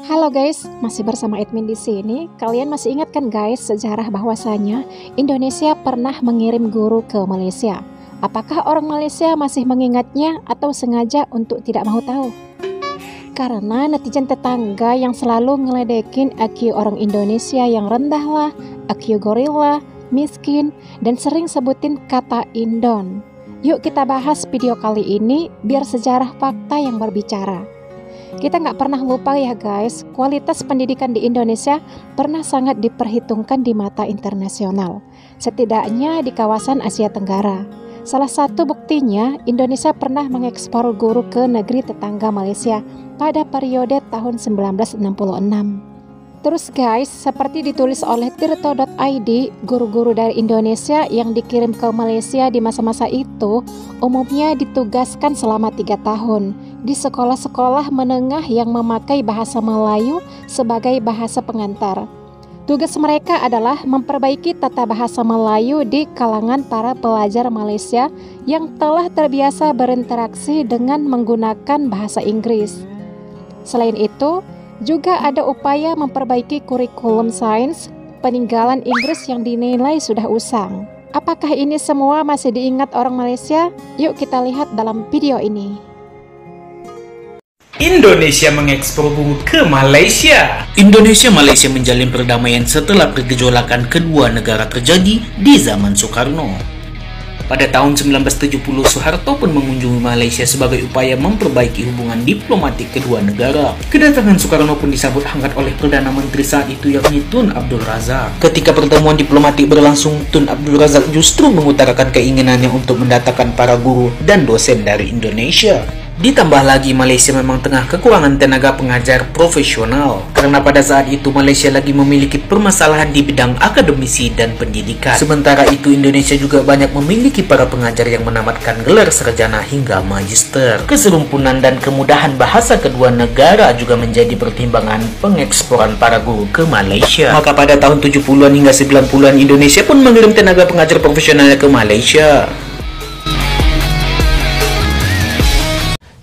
Halo guys, masih bersama admin di sini. Kalian masih ingat kan guys sejarah bahwasanya Indonesia pernah mengirim guru ke Malaysia? Apakah orang Malaysia masih mengingatnya atau sengaja untuk tidak mau tahu? Karena netizen tetangga yang selalu ngeledekin IQ orang Indonesia yang rendah lah, IQ gorila, miskin, dan sering sebutin kata Indon. Yuk kita bahas video kali ini biar sejarah fakta yang berbicara. Kita nggak pernah lupa ya guys, kualitas pendidikan di Indonesia pernah sangat diperhitungkan di mata internasional, setidaknya di kawasan Asia Tenggara. Salah satu buktinya, Indonesia pernah mengekspor guru ke negeri tetangga Malaysia pada periode tahun 1966. Terus guys, seperti ditulis oleh tirto.id, guru-guru dari Indonesia yang dikirim ke Malaysia di masa-masa itu umumnya ditugaskan selama 3 tahun di sekolah-sekolah menengah yang memakai bahasa Melayu sebagai bahasa pengantar. Tugas mereka adalah memperbaiki tata bahasa Melayu di kalangan para pelajar Malaysia yang telah terbiasa berinteraksi dengan menggunakan bahasa Inggris. Selain itu, juga ada upaya memperbaiki kurikulum sains peninggalan Inggris yang dinilai sudah usang. Apakah ini semua masih diingat orang Malaysia? Yuk kita lihat dalam video ini. Indonesia mengekspor guru ke Malaysia. Indonesia-Malaysia menjalin perdamaian setelah pergejolakan kedua negara terjadi di zaman Soekarno. Pada tahun 1970, Soeharto pun mengunjungi Malaysia sebagai upaya memperbaiki hubungan diplomatik kedua negara. Kedatangan Soekarno pun disambut hangat oleh Perdana Menteri saat itu yakni Tun Abdul Razak. Ketika pertemuan diplomatik berlangsung, Tun Abdul Razak justru mengutarakan keinginannya untuk mendatangkan para guru dan dosen dari Indonesia. Ditambah lagi Malaysia memang tengah kekurangan tenaga pengajar profesional karena pada saat itu Malaysia lagi memiliki permasalahan di bidang akademisi dan pendidikan. Sementara itu Indonesia juga banyak memiliki para pengajar yang menamatkan gelar sarjana hingga magister. Keserumpunan dan kemudahan bahasa kedua negara juga menjadi pertimbangan pengeksporan para guru ke Malaysia. Maka pada tahun 70-an hingga 90-an Indonesia pun mengirim tenaga pengajar profesionalnya ke Malaysia.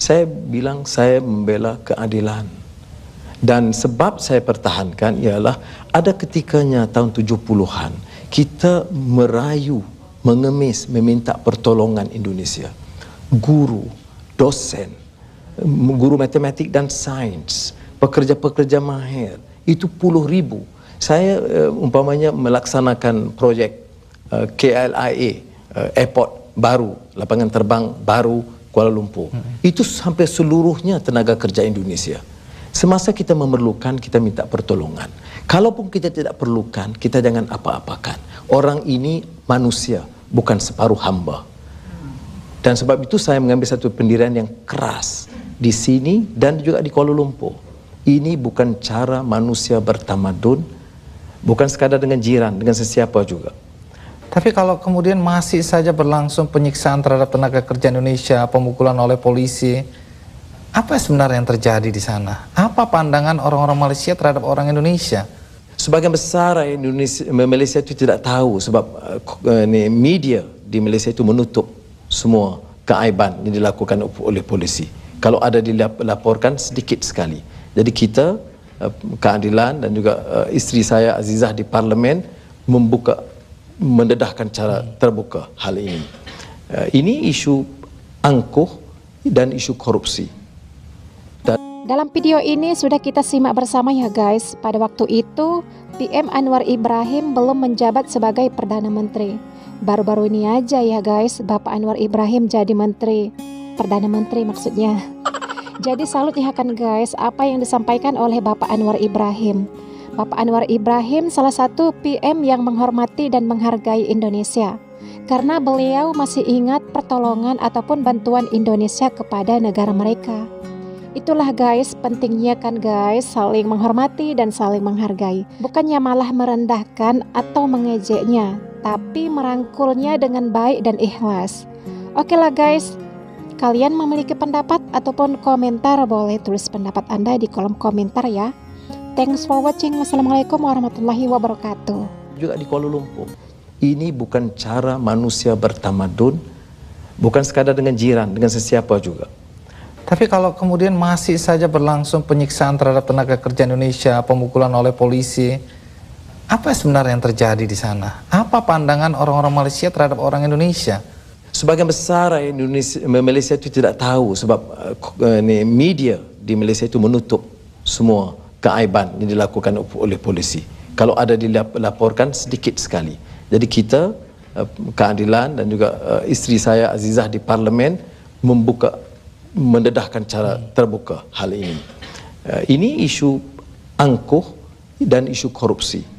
Saya bilang saya membela keadilan. Dan sebab saya pertahankan ialah ada ketikanya tahun 70-an kita merayu, mengemis, meminta pertolongan Indonesia. Guru, dosen, guru matematik dan sains, pekerja-pekerja mahir, itu puluh ribu. Saya umpamanya melaksanakan projek KLIA, airport baru, lapangan terbang baru, Kuala Lumpur. Itu sampai seluruhnya tenaga kerja Indonesia. Semasa kita memerlukan, kita minta pertolongan. Kalaupun kita tidak perlukan, kita jangan apa-apakan. Orang ini manusia, bukan separuh hamba. Dan sebab itu saya mengambil satu pendirian yang keras di sini dan juga di Kuala Lumpur. Ini bukan cara manusia bertamadun, bukan sekadar dengan jiran, dengan sesiapa juga. Tapi kalau kemudian masih saja berlangsung penyiksaan terhadap tenaga kerja Indonesia, pemukulan oleh polisi, apa sebenarnya yang terjadi di sana? Apa pandangan orang-orang Malaysia terhadap orang Indonesia? Sebagian besar Malaysia itu tidak tahu sebab media di Malaysia itu menutup semua keaiban yang dilakukan oleh polisi. Kalau ada dilaporkan sedikit sekali. Jadi kita, keadilan dan juga isteri saya Azizah di parlimen mendedahkan cara terbuka hal ini. Ini isu angkuh dan isu korupsi. Dalam video ini sudah kita simak bersama ya guys. Pada waktu itu PM Anwar Ibrahim belum menjabat sebagai Perdana Menteri. Baru-baru ini aja ya guys, Bapak Anwar Ibrahim jadi Menteri. Perdana Menteri maksudnya. Jadi salut ya kan guys apa yang disampaikan oleh Bapak Anwar Ibrahim. Bapak Anwar Ibrahim salah satu PM yang menghormati dan menghargai Indonesia karena beliau masih ingat pertolongan ataupun bantuan Indonesia kepada negara mereka. Itulah guys pentingnya kan guys saling menghormati dan saling menghargai, bukannya malah merendahkan atau mengejeknya, tapi merangkulnya dengan baik dan ikhlas. Oke lah guys, kalian memiliki pendapat ataupun komentar boleh tulis pendapat Anda di kolom komentar ya. Thanks for watching. Wassalamualaikum warahmatullahi wabarakatuh. Juga di Kuala Lumpur. Ini bukan cara manusia bertamadun, bukan sekadar dengan jiran, dengan sesiapa juga. Tapi kalau kemudian masih saja berlangsung penyiksaan terhadap tenaga kerja Indonesia, pemukulan oleh polisi, apa sebenarnya yang terjadi di sana? Apa pandangan orang-orang Malaysia terhadap orang Indonesia? Sebagian besar Malaysia itu tidak tahu sebab media di Malaysia itu menutup semua keaiban yang dilakukan oleh polisi. Kalau ada dilaporkan sedikit sekali. Jadi kita, keadilan dan juga isteri saya Azizah di parlimen mendedahkan cara terbuka hal ini. Ini isu angkuh dan isu korupsi.